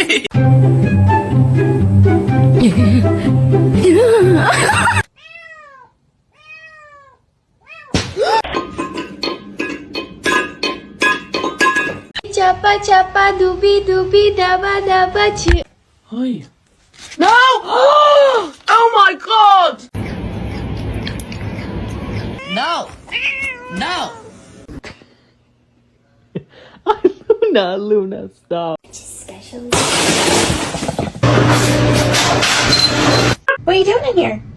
Chapa chapa dubi dubi daba daba chi. Hi. No! Oh my god! No! No! Luna, stop. Special. What are you doing in here?